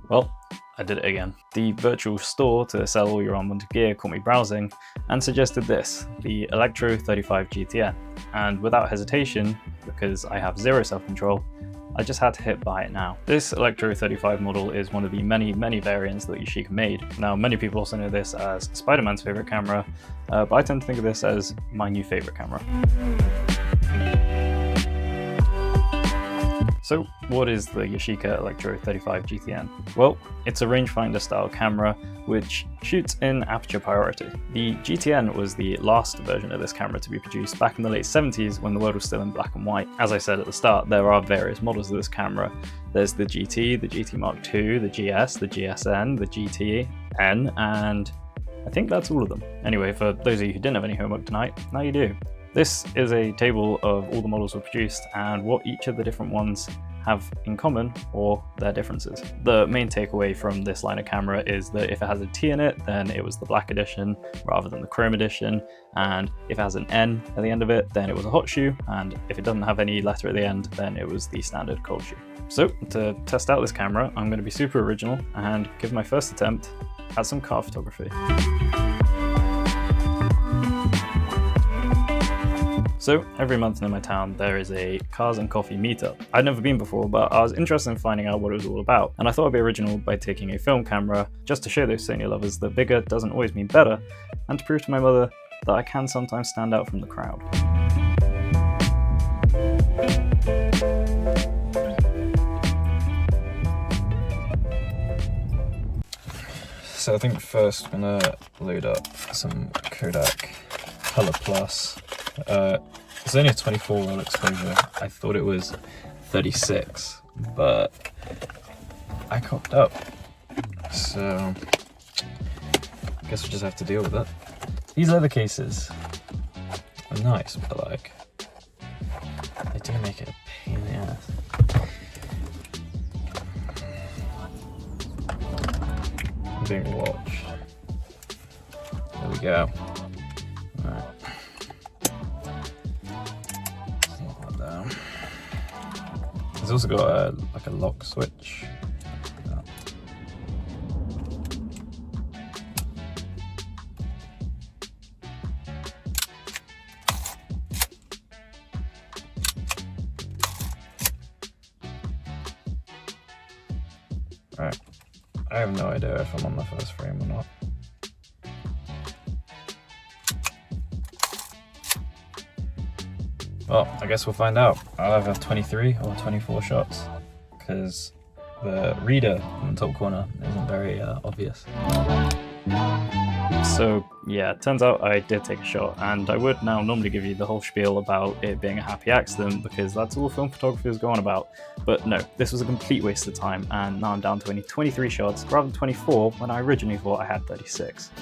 Well, I did it again. The virtual store to sell all your unwanted gear caught me browsing and suggested this, the Electro 35 GTN. And without hesitation, because I have zero self-control, I just had to hit buy it now. This Electro 35 model is one of the many variants that Yashica made. Now, many people also know this as Spider-Man's favorite camera, but I tend to think of this as my new favorite camera. So what is the Yashica Electro 35 GTN? Well, it's a rangefinder style camera which shoots in aperture priority. The GTN was the last version of this camera to be produced back in the late 70s when the world was still in black and white. As I said at the start, there are various models of this camera. There's the GT, the GT Mark II, the GS, the GSN, the GTN, and I think that's all of them. Anyway, for those of you who didn't have any homework tonight, now you do. This is a table of all the models were produced and what each of the different ones have in common or their differences. The main takeaway from this line of camera is that if it has a T in it, then it was the black edition rather than the chrome edition, and if it has an N at the end of it, then it was a hot shoe, and if it doesn't have any letter at the end, then it was the standard cold shoe. So to test out this camera, I'm going to be super original and give my first attempt at some car photography. So every month in my town there is a cars and coffee meetup. I'd never been before, but I was interested in finding out what it was all about, and I thought I'd be original by taking a film camera just to show those Sony lovers that bigger doesn't always mean better, and to prove to my mother that I can sometimes stand out from the crowd. So I think first I'm gonna load up some Kodak ColourPlus. It's only a 24 roll exposure. I thought it was 36, but I cocked up. So I guess we just have to deal with it. These leather cases are nice, but like, they do make it a pain in the ass. I'm being watched. There we go. Alright. It's also got like a lock switch. Right. I have no idea if I'm on the first frame or not. Well, I guess we'll find out. I'll either have 23 or 24 shots, because the reader in the top corner isn't very obvious. So yeah, it turns out I did take a shot, and I would now normally give you the whole spiel about it being a happy accident because that's all film photographers go on about. But no, this was a complete waste of time, and now I'm down to only 23 shots rather than 24 when I originally thought I had 36.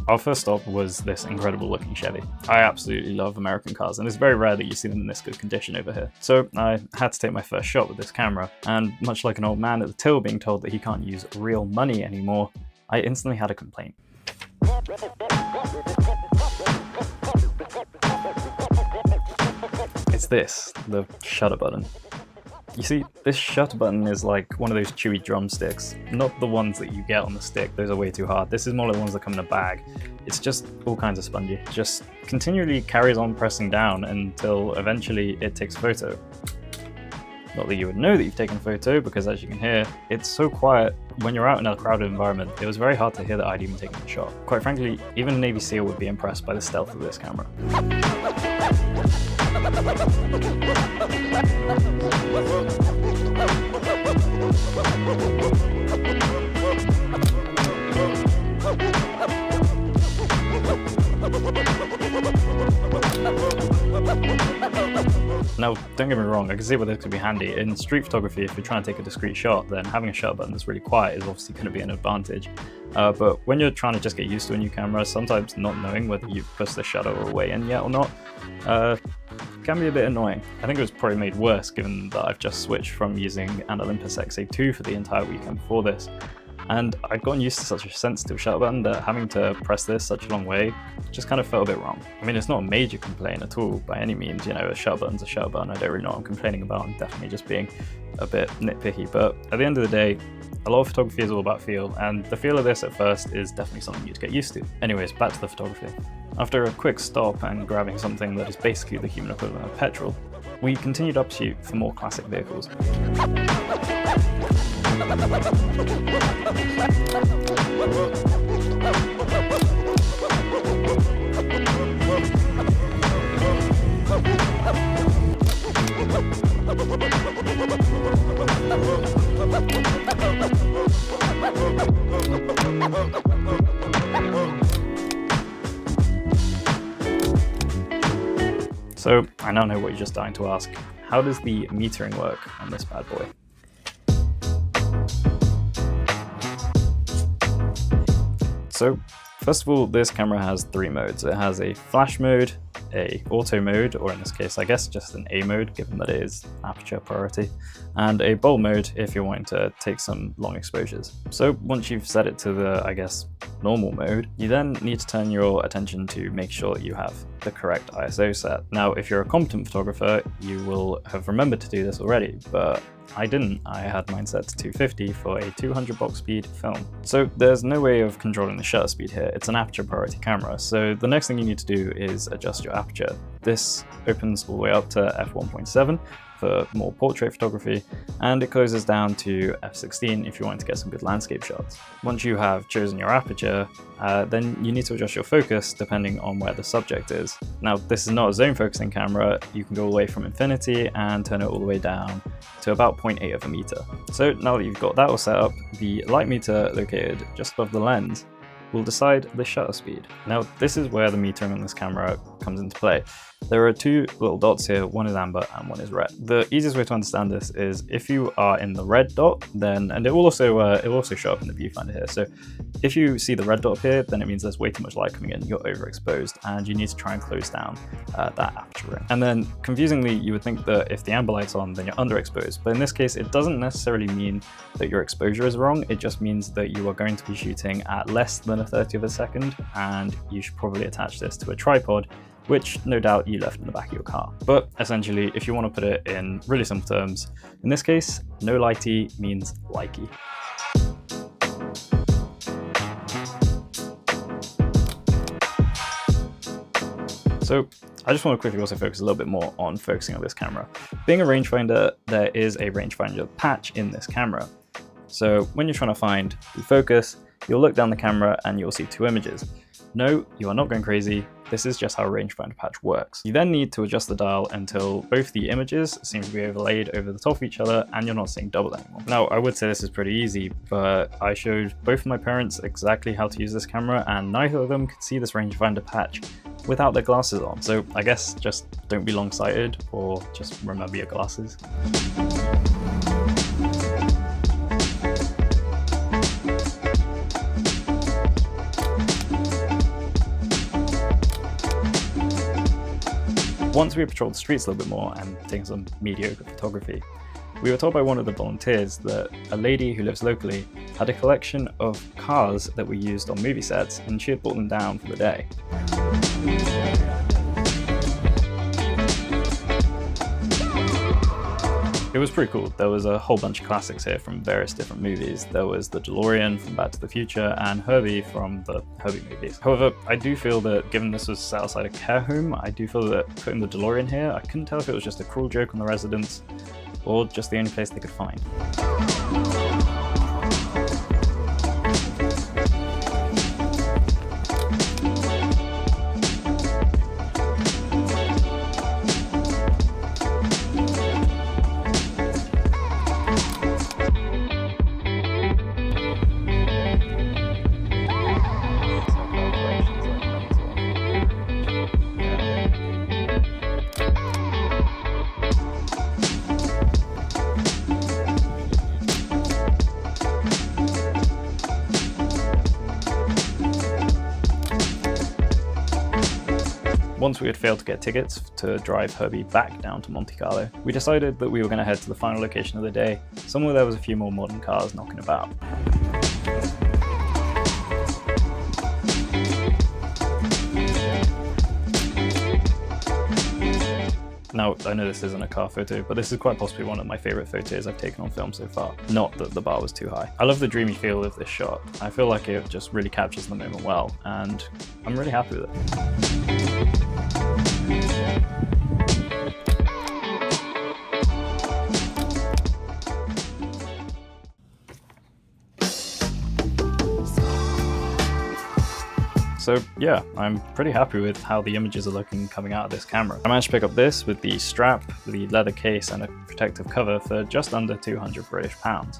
Our first stop was this incredible looking Chevy. I absolutely love American cars, and it's very rare that you see them in this good condition over here. So I had to take my first shot with this camera, and much like an old man at the till being told that he can't use real money anymore, I instantly had a complaint. It's this, the shutter button. You see, this shutter button is like one of those chewy drumsticks, not the ones that you get on the stick, those are way too hard. This is more like the ones that come in a bag. It's just all kinds of spongy. Just continually carries on pressing down until eventually it takes a photo. Not that you would know that you've taken a photo, because as you can hear, it's so quiet. When you're out in a crowded environment, it was very hard to hear that I'd even taken a shot. Quite frankly, even a Navy SEAL would be impressed by the stealth of this camera. Now, don't get me wrong, I can see where this could be handy. In street photography, if you're trying to take a discrete shot, then having a shutter button that's really quiet is obviously going to be an advantage. But when you're trying to just get used to a new camera, sometimes not knowing whether you've pushed the shutter away in yet or not can be a bit annoying. I think it was probably made worse given that I've just switched from using an Olympus XA2 for the entire weekend before this. And I'd gotten used to such a sensitive shutter button that having to press this such a long way just kind of felt a bit wrong. I mean, it's not a major complaint at all by any means, you know, a shutter button's a shutter button, I don't really know what I'm complaining about, I'm definitely just being a bit nitpicky, but at the end of the day, a lot of photography is all about feel, and the feel of this at first is definitely something you'd get used to. Anyways, back to the photography. After a quick stop and grabbing something that is basically the human equivalent of petrol, we continued up shoot for more classic vehicles. So I now know what you're just dying to ask. How does the metering work on this bad boy? So first of all, this camera has 3 modes. It has a flash mode, a auto mode, or in this case I guess just an A mode given that it is aperture priority, and a bulb mode if you're wanting to take some long exposures. So once you've set it to the, I guess, normal mode, you then need to turn your attention to make sure that you have the correct ISO set. Now if you're a competent photographer, you will have remembered to do this already, but I didn't. I had mine set to 250 for a 200 box speed film. So there's no way of controlling the shutter speed here. It's an aperture priority camera. So the next thing you need to do is adjust your aperture. This opens all the way up to f1.7 for more portrait photography, and it closes down to f16 if you want to get some good landscape shots. Once you have chosen your aperture, then you need to adjust your focus depending on where the subject is. Now this is not a zone focusing camera, you can go away from infinity and turn it all the way down to about 0.8 of a meter. So now that you've got that all set up, the light meter located just above the lens will decide the shutter speed. Now this is where the metering on this camera comes into play. There are 2 little dots here, one is amber and one is red. The easiest way to understand this is if you are in the red dot, then, and it will also show up in the viewfinder here. So if you see the red dot here, then it means there's way too much light coming in, you're overexposed, and you need to try and close down that aperture ring. And then confusingly, you would think that if the amber light's on, then you're underexposed. But in this case, it doesn't necessarily mean that your exposure is wrong. It just means that you are going to be shooting at less than a 30th of a second, and you should probably attach this to a tripod, which no doubt you left in the back of your car. But essentially, if you want to put it in really simple terms, in this case, no lighty means likey. So I just want to quickly also focus a little bit more on focusing on this camera. Being a rangefinder, there is a rangefinder patch in this camera. So when you're trying to find the focus, you'll look down the camera and you'll see 2 images. No, you are not going crazy. This is just how a rangefinder patch works. You then need to adjust the dial until both the images seem to be overlaid over the top of each other and you're not seeing double anymore. Now, I would say this is pretty easy, but I showed both of my parents exactly how to use this camera and neither of them could see this rangefinder patch without their glasses on. So I guess just don't be long-sighted or just remember your glasses. Once we patrolled the streets a little bit more and taken some mediocre photography, we were told by one of the volunteers that a lady who lives locally had a collection of cars that were used on movie sets and she had brought them down for the day. It was pretty cool. There was a whole bunch of classics here from various different movies. There was the DeLorean from Back to the Future and Herbie from the Herbie movies. However, I do feel that given this was set outside a care home, I do feel that putting the DeLorean here, I couldn't tell if it was just a cruel joke on the residents or just the only place they could find. Once we had failed to get tickets to drive Herbie back down to Monte Carlo, we decided that we were going to head to the final location of the day, somewhere there was a few more modern cars knocking about. Now, I know this isn't a car photo, but this is quite possibly one of my favorite photos I've taken on film so far. Not that the bar was too high. I love the dreamy feel of this shot. I feel like it just really captures the moment well, and I'm really happy with it. So yeah, I'm pretty happy with how the images are looking coming out of this camera. I managed to pick up this with the strap, the leather case and a protective cover for just under 200 British pounds.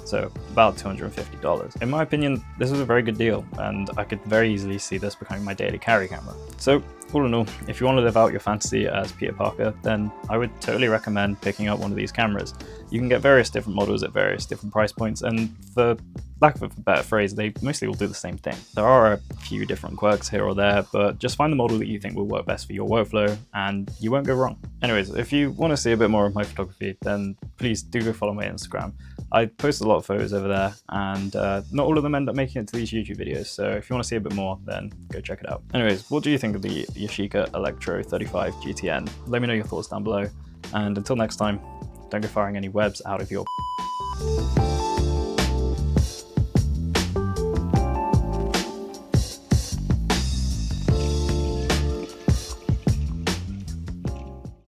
So about $250. In my opinion, this was a very good deal, and I could very easily see this becoming my daily carry camera. So all in all, if you want to live out your fantasy as Peter Parker, then I would totally recommend picking up one of these cameras. You can get various different models at various different price points, and for lack of a better phrase, they mostly all do the same thing. There are a few different quirks here or there, but just find the model that you think will work best for your workflow and you won't go wrong. Anyways, if you want to see a bit more of my photography, then please do go follow my Instagram. I post a lot of photos over there, and not all of them end up making it to these YouTube videos, so if you want to see a bit more, then go check it out. Anyways, what do you think of the Yashica Electro 35 GTN? Let me know your thoughts down below, and until next time, don't go firing any webs out of your